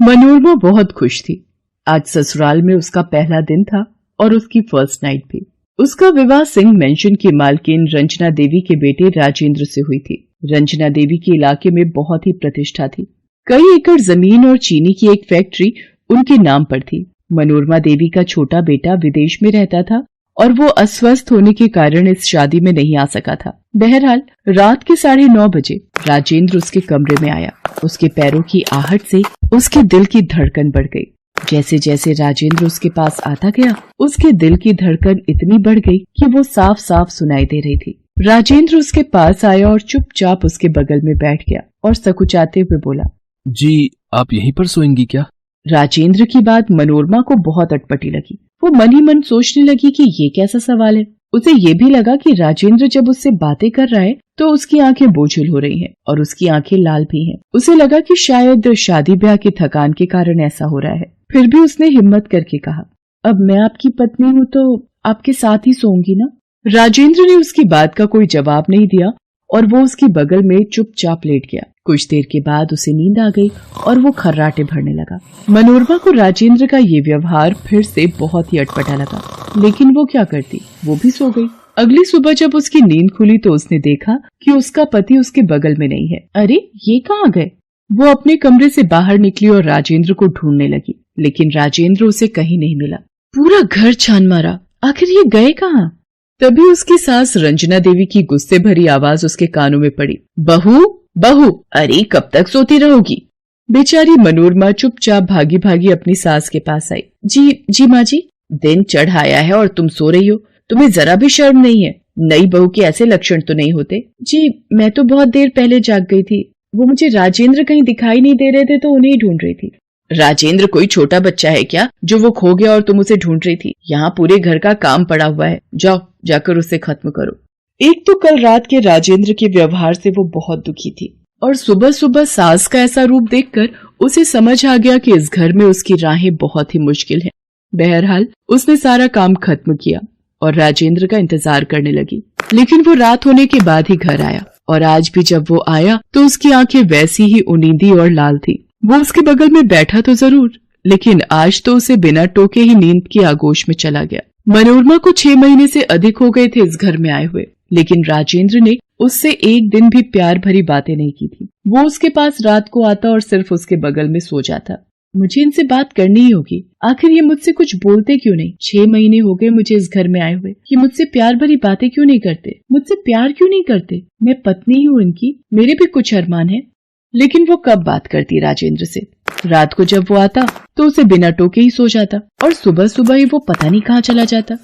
मनोरमा बहुत खुश थी। आज ससुराल में उसका पहला दिन था और उसकी फर्स्ट नाइट भी। उसका विवाह सिंह मेंशन की मालकिन रंजना देवी के बेटे राजेंद्र से हुई थी। रंजना देवी के इलाके में बहुत ही प्रतिष्ठा थी। कई एकड़ जमीन और चीनी की एक फैक्ट्री उनके नाम पर थी। मनोरमा देवी का छोटा बेटा विदेश में रहता था और वो अस्वस्थ होने के कारण इस शादी में नहीं आ सका था। बहरहाल रात के 9:30 बजे राजेंद्र उसके कमरे में आया। उसके पैरों की आहट से उसके दिल की धड़कन बढ़ गई। जैसे जैसे राजेंद्र उसके पास आता गया, उसके दिल की धड़कन इतनी बढ़ गई कि वो साफ साफ सुनाई दे रही थी। राजेंद्र उसके पास आया और चुपचाप उसके बगल में बैठ गया और सकुचाते हुए बोला, जी आप यहीं पर सोएंगी क्या? राजेंद्र की बात मनोरमा को बहुत अटपटी लगी। वो मन ही मन सोचने लगी कि ये कैसा सवाल है। उसे ये भी लगा कि राजेंद्र जब उससे बातें कर रहा है तो उसकी आंखें बोझिल हो रही हैं और उसकी आंखें लाल भी हैं। उसे लगा कि शायद शादी ब्याह की थकान के कारण ऐसा हो रहा है। फिर भी उसने हिम्मत करके कहा, अब मैं आपकी पत्नी हूँ तो आपके साथ ही सोऊंगी ना? राजेंद्र ने उसकी बात का कोई जवाब नहीं दिया और वो उसकी बगल में चुपचाप लेट गया। कुछ देर के बाद उसे नींद आ गई और वो खर्राटे भरने लगा। मनोरमा को राजेंद्र का ये व्यवहार फिर से बहुत ही अटपटा लगा, लेकिन वो क्या करती, वो भी सो गई। अगली सुबह जब उसकी नींद खुली तो उसने देखा कि उसका पति उसके बगल में नहीं है। अरे ये कहाँ गए? वो अपने कमरे से बाहर निकली और राजेंद्र को ढूंढने लगी, लेकिन राजेंद्र उसे कहीं नहीं मिला। पूरा घर छान मारा, आखिर ये गए कहाँ? तभी उसकी सास रंजना देवी की गुस्से भरी आवाज उसके कानों में पड़ी, बहू बहू, अरे कब तक सोती रहोगी? बेचारी मनोरमा चुपचाप भागी भागी अपनी सास के पास आई। जी माँ जी, दिन चढ़ आया है और तुम सो रही हो, तुम्हें जरा भी शर्म नहीं है? नई बहू के ऐसे लक्षण तो नहीं होते। जी मैं तो बहुत देर पहले जाग गई थी, वो मुझे राजेंद्र कहीं दिखाई नहीं दे रहे थे तो उन्हें ही ढूंढ रही थी। राजेंद्र कोई छोटा बच्चा है क्या जो वो खो गया और तुम उसे ढूंढ रही थी? यहाँ पूरे घर का काम पड़ा हुआ है, जाओ जाकर उसे खत्म करो। एक तो कल रात के राजेंद्र के व्यवहार से वो बहुत दुखी थी और सुबह सुबह सास का ऐसा रूप देखकर उसे समझ आ गया कि इस घर में उसकी राहें बहुत ही मुश्किल हैं। बहरहाल उसने सारा काम खत्म किया और राजेंद्र का इंतजार करने लगी, लेकिन वो रात होने के बाद ही घर आया और आज भी जब वो आया तो उसकी आंखें वैसी ही उनींदी और लाल थी। वो उसके बगल में बैठा तो जरूर, लेकिन आज तो उसे बिना टोके ही नींद की आगोश में चला गया। मनोरमा को 6 महीने से अधिक हो गए थे इस घर में आए हुए, लेकिन राजेंद्र ने उससे एक दिन भी प्यार भरी बातें नहीं की थी। वो उसके पास रात को आता और सिर्फ उसके बगल में सो जाता। मुझे इनसे बात करनी ही होगी, आखिर ये मुझसे कुछ बोलते क्यों नहीं? 6 महीने हो गए मुझे इस घर में आए हुए, ये मुझसे प्यार भरी बातें क्यों नहीं करते? मुझसे प्यार क्यों नहीं करते? मैं पत्नी हूँ इनकी, मेरे भी कुछ अरमान है। लेकिन वो कब बात करती राजेंद्र से? रात को जब वो आता तो उसे बिना टोके ही सो जाता और सुबह सुबह ही वो पता नहीं कहाँ चला जाता।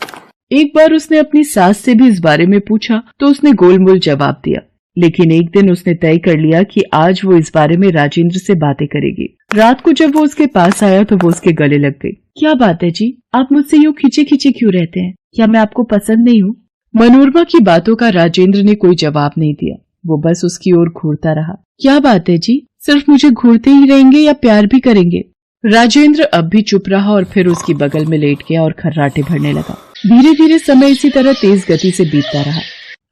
एक बार उसने अपनी सास से भी इस बारे में पूछा तो उसने गोलमोल जवाब दिया, लेकिन एक दिन उसने तय कर लिया कि आज वो इस बारे में राजेंद्र से बातें करेगी। रात को जब वो उसके पास आया तो वो उसके गले लग गई। क्या बात है जी, आप मुझसे यूँ खिंचे खिंचे क्यों रहते हैं? क्या मैं आपको पसंद नहीं हूँ? मनोरमा की बातों का राजेंद्र ने कोई जवाब नहीं दिया, वो बस उसकी ओर घूरता रहा। क्या बात है जी, सिर्फ मुझे घूरते ही रहेंगे या प्यार भी करेंगे? राजेंद्र अब भी चुप रहा और फिर उसकी बगल में लेट गया और खर्राटे भरने लगा। धीरे धीरे समय इसी तरह तेज गति से बीतता रहा।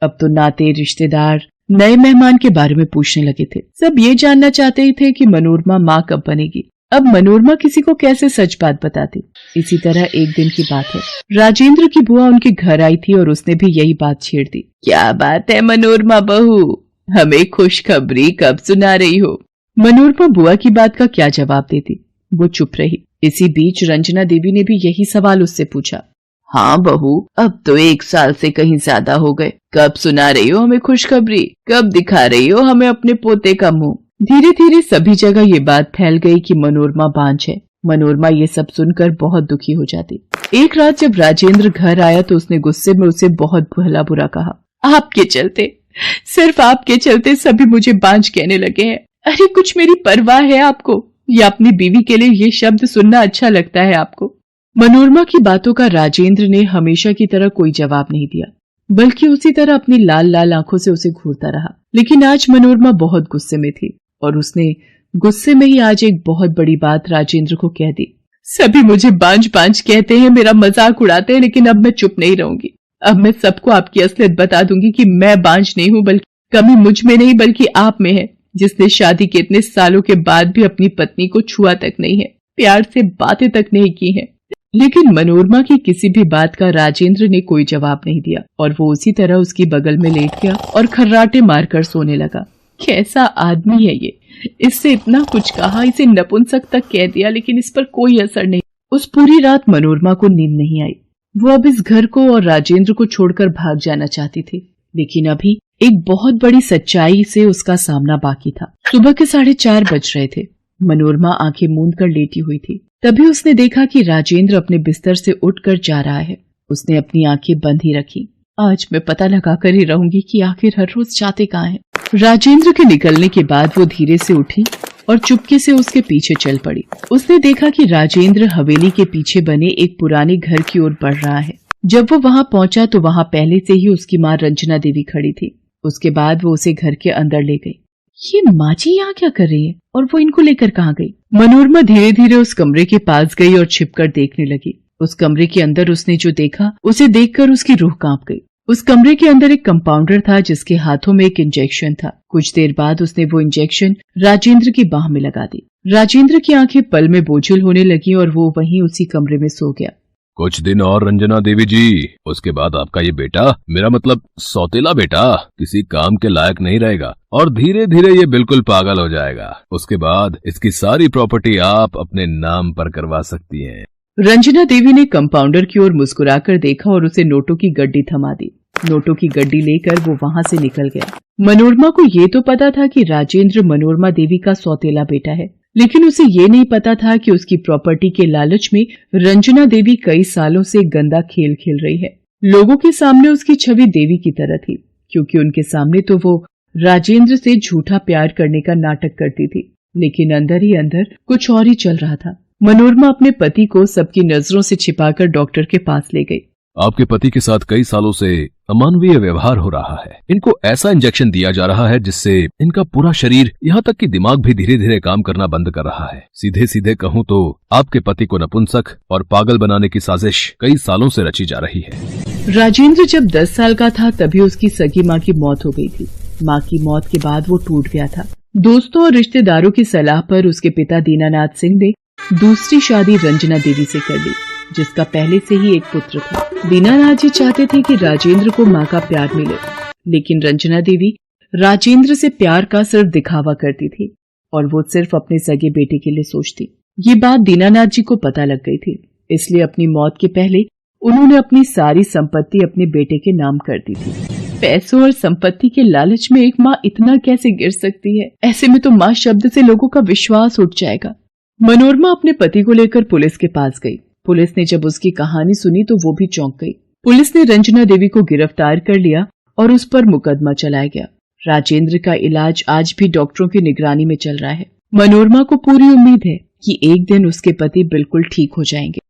अब तो नाते, रिश्तेदार, नए मेहमान के बारे में पूछने लगे थे। सब ये जानना चाहते ही थे कि मनोरमा माँ कब बनेगी। अब मनोरमा किसी को कैसे सच बात बताती? इसी तरह एक दिन की बात है, राजेंद्र की बुआ उनके घर आई थी और उसने भी यही बात छेड़ दी। क्या बात है मनोरमा बहू, हमें खुशखबरी कब सुना रही हो? मनोरमा बुआ की बात का क्या जवाब देती, वो चुप रही। इसी बीच रंजना देवी ने भी यही सवाल उससे पूछा। हाँ बहू, अब तो 1 साल से कहीं ज्यादा हो गए, कब सुना रही हो हमें खुशखबरी? कब दिखा रही हो हमें अपने पोते का मुंह? धीरे धीरे सभी जगह ये बात फैल गई कि मनोरमा बांझ है। मनोरमा ये सब सुनकर बहुत दुखी हो जाती। एक रात जब राजेंद्र घर आया तो उसने गुस्से में उसे बहुत भला बुरा कहा। आपके चलते, सिर्फ आपके चलते सभी मुझे बांझ कहने लगे हैं। अरे कुछ मेरी परवाह है आपको, या अपनी बीवी के लिए ये शब्द सुनना अच्छा लगता है आपको? मनोरमा की बातों का राजेंद्र ने हमेशा की तरह कोई जवाब नहीं दिया, बल्कि उसी तरह अपनी लाल लाल आंखों से उसे घूरता रहा। लेकिन आज मनोरमा बहुत गुस्से में थी और उसने गुस्से में ही आज एक बहुत बड़ी बात राजेंद्र को कह दी। सभी मुझे बांझ बांझ कहते हैं, मेरा मजाक उड़ाते हैं, लेकिन अब मैं चुप नहीं रहूंगी। अब मैं सबको आपकी असलियत बता दूंगी कि मैं बांझ नहीं हूँ, बल्कि कमी मुझ में नहीं बल्कि आप में है। जिसने शादी के इतने सालों के बाद भी अपनी पत्नी को छुआ तक नहीं है, प्यार से बातें तक नहीं की हैं। लेकिन मनोरमा की किसी भी बात का राजेंद्र ने कोई जवाब नहीं दिया और वो उसी तरह उसकी बगल में लेट गया और खर्राटे मारकर सोने लगा। कैसा आदमी है ये, इससे इतना कुछ कहा, इसे नपुंसक तक कह दिया, लेकिन इस पर कोई असर नहीं। उस पूरी रात मनोरमा को नींद नहीं आई। वो अब इस घर को और राजेंद्र को छोड़कर भाग जाना चाहती थी, लेकिन अभी एक बहुत बड़ी सच्चाई से उसका सामना बाकी था। सुबह के 4:30 बज रहे थे। मनोरमा आंखें मूंद कर लेटी हुई थी। तभी उसने देखा कि राजेंद्र अपने बिस्तर से उठकर जा रहा है। उसने अपनी आंखें बंद ही रखी। आज मैं पता लगा कर ही रहूंगी कि आखिर हर रोज जाते कहाँ हैं। राजेंद्र के निकलने के बाद वो धीरे से उठी और चुपके से उसके पीछे चल पड़ी। उसने देखा कि राजेंद्र हवेली के पीछे बने एक पुराने घर की ओर बढ़ रहा है। जब वो वहां पहुंचा तो वहां पहले से ही उसकी माँ रंजना देवी खड़ी थी। उसके बाद वो उसे घर के अंदर ले गई। ये माँ जी यहाँ क्या कर रही है और वो इनको लेकर कहाँ गई? मनोरमा धीरे धीरे उस कमरे के पास गई और छिपकर देखने लगी। उस कमरे के अंदर उसने जो देखा उसे देखकर उसकी रूह कांप गई। उस कमरे के अंदर एक कंपाउंडर था जिसके हाथों में एक इंजेक्शन था। कुछ देर बाद उसने वो इंजेक्शन राजेंद्र की बाह में लगा दी। राजेंद्र की आंखें पल में बोझिल होने लगी और वो वहीं उसी कमरे में सो गया। कुछ दिन और रंजना देवी जी, उसके बाद आपका ये बेटा, मेरा मतलब सौतेला बेटा, किसी काम के लायक नहीं रहेगा और धीरे धीरे ये बिल्कुल पागल हो जाएगा। उसके बाद इसकी सारी प्रॉपर्टी आप अपने नाम पर करवा सकती हैं। रंजना देवी ने कंपाउंडर की ओर मुस्कुराकर देखा और उसे नोटों की गड्डी थमा दी। नोटों की गड्डी लेकर वो वहां से निकल गया। मनोरमा को ये तो पता था कि राजेंद्र मनोरमा देवी का सौतेला बेटा है, लेकिन उसे ये नहीं पता था कि उसकी प्रॉपर्टी के लालच में रंजना देवी कई सालों से गंदा खेल खेल रही है। लोगों के सामने उसकी छवि देवी की तरह थी, क्योंकि उनके सामने तो वो राजेंद्र से झूठा प्यार करने का नाटक करती थी, लेकिन अंदर ही अंदर कुछ और ही चल रहा था। मनोरमा अपने पति को सबकी नजरों से छिपाकर डॉक्टर के पास ले गई। आपके पति के साथ कई सालों से अमानवीय व्यवहार हो रहा है। इनको ऐसा इंजेक्शन दिया जा रहा है जिससे इनका पूरा शरीर, यहाँ तक कि दिमाग भी धीरे धीरे काम करना बंद कर रहा है। सीधे सीधे कहूँ तो आपके पति को नपुंसक और पागल बनाने की साजिश कई सालों से रची जा रही है। राजेंद्र जब 10 साल का था तभी उसकी सगी माँ की मौत हो गई थी। माँ की मौत के बाद वो टूट गया था। दोस्तों और रिश्तेदारों की सलाह पर उसके पिता दीनानाथ सिंह ने दूसरी शादी रंजना देवी से कर ली, जिसका पहले से ही एक पुत्र था। दीनानाथ जी चाहते थे कि राजेंद्र को माँ का प्यार मिले, लेकिन रंजना देवी राजेंद्र से प्यार का सिर्फ दिखावा करती थी और वो सिर्फ अपने सगे बेटे के लिए सोचती। ये बात दीनानाथ जी को पता लग गई थी, इसलिए अपनी मौत के पहले उन्होंने अपनी सारी संपत्ति अपने बेटे के नाम कर दी थी। पैसों और संपत्ति के लालच में एक माँ इतना कैसे गिर सकती है? ऐसे में तो माँ शब्द से लोगों का विश्वास उठ जाएगा। मनोरमा अपने पति को लेकर पुलिस के पास गई। पुलिस ने जब उसकी कहानी सुनी तो वो भी चौंक गई। पुलिस ने रंजना देवी को गिरफ्तार कर लिया और उस पर मुकदमा चलाया गया। राजेंद्र का इलाज आज भी डॉक्टरों की निगरानी में चल रहा है। मनोरमा को पूरी उम्मीद है कि एक दिन उसके पति बिल्कुल ठीक हो जाएंगे।